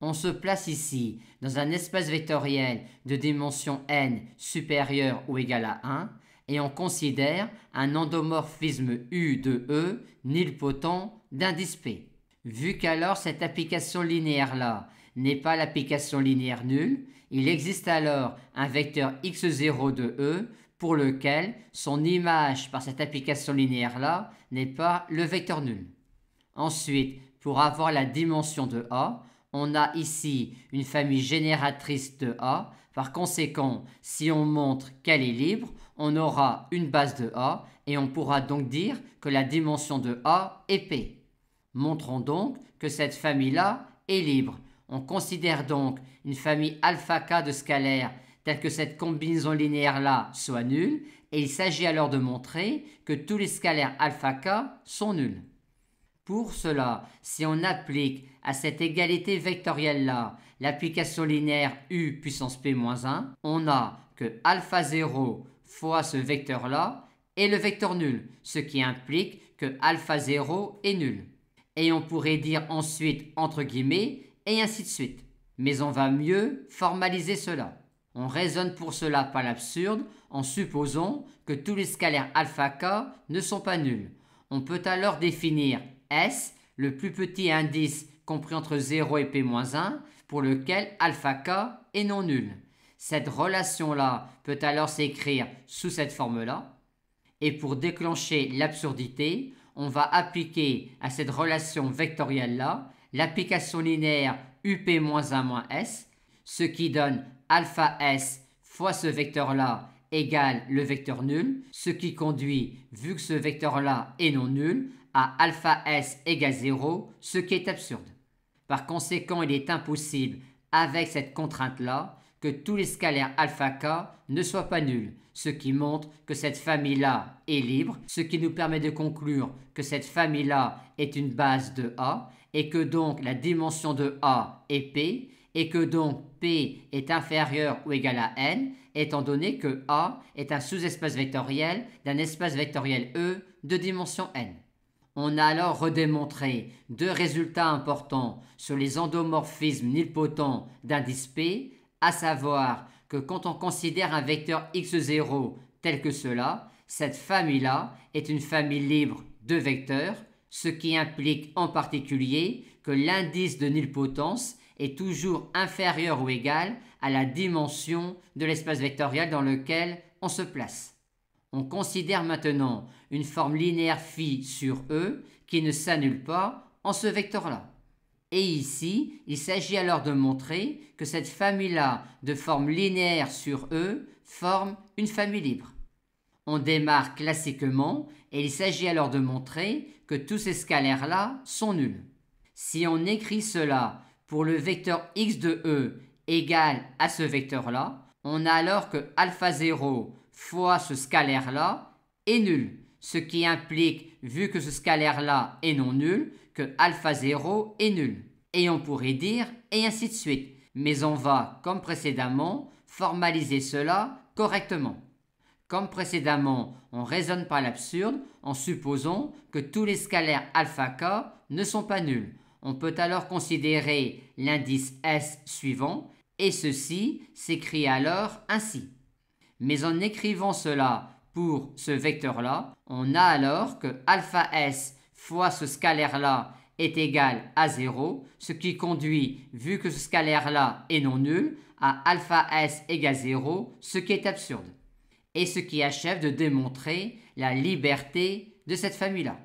On se place ici dans un espace vectoriel de dimension n supérieure ou égale à 1 et on considère un endomorphisme U de E nilpotent d'indice P. Vu qu'alors cette application linéaire-là n'est pas l'application linéaire nulle, il existe alors un vecteur x0 de E pour lequel son image par cette application linéaire-là n'est pas le vecteur nul. Ensuite, pour avoir la dimension de A, on a ici une famille génératrice de A. Par conséquent, si on montre qu'elle est libre, on aura une base de A et on pourra donc dire que la dimension de A est P. Montrons donc que cette famille-là est libre. On considère donc une famille alpha k de scalaires telle que cette combinaison linéaire-là soit nulle et il s'agit alors de montrer que tous les scalaires alpha k sont nuls. Pour cela, si on applique à cette égalité vectorielle-là l'application linéaire U puissance P-1, on a que alpha 0 fois ce vecteur-là est le vecteur nul, ce qui implique que alpha 0 est nul. Et on pourrait dire ensuite entre guillemets et ainsi de suite. Mais on va mieux formaliser cela. On raisonne pour cela par l'absurde en supposant que tous les scalaires alpha k ne sont pas nuls. On peut alors définir S, le plus petit indice compris entre 0 et P-1, pour lequel alpha k est non nul. Cette relation-là peut alors s'écrire sous cette forme-là. Et pour déclencher l'absurdité, on va appliquer à cette relation vectorielle-là l'application linéaire up-1-s, ce qui donne alpha s fois ce vecteur-là égale le vecteur nul, ce qui conduit, vu que ce vecteur-là est non nul, à alpha s égale 0, ce qui est absurde. Par conséquent, il est impossible, avec cette contrainte-là, que tous les scalaires alpha k ne soient pas nuls, ce qui montre que cette famille-là est libre, ce qui nous permet de conclure que cette famille-là est une base de A, et que donc la dimension de A est P, et que donc P est inférieur ou égal à N, étant donné que A est un sous-espace vectoriel d'un espace vectoriel E de dimension N. On a alors redémontré deux résultats importants sur les endomorphismes nilpotents d'indice P, à savoir que quand on considère un vecteur x0 tel que cela, cette famille-là est une famille libre de vecteurs, ce qui implique en particulier que l'indice de nilpotence est toujours inférieur ou égal à la dimension de l'espace vectoriel dans lequel on se place. On considère maintenant une forme linéaire phi sur E qui ne s'annule pas en ce vecteur-là. Et ici, il s'agit alors de montrer que cette famille-là de forme linéaire sur E forme une famille libre. On démarre classiquement et il s'agit alors de montrer que tous ces scalaires-là sont nuls. Si on écrit cela pour le vecteur x de E égal à ce vecteur-là, on a alors que alpha 0 fois ce scalaire-là est nul, ce qui implique, vu que ce scalaire-là est non nul, que alpha 0 est nul. Et on pourrait dire, et ainsi de suite. Mais on va, comme précédemment, formaliser cela correctement. Comme précédemment, on raisonne par l'absurde en supposant que tous les scalaires alpha k ne sont pas nuls. On peut alors considérer l'indice S suivant, et ceci s'écrit alors ainsi. Mais en écrivant cela pour ce vecteur-là, on a alors que alpha S fois ce scalaire-là est égal à 0, ce qui conduit, vu que ce scalaire-là est non nul, à alpha S égale 0, ce qui est absurde. Et ce qui achève de démontrer la liberté de cette famille-là.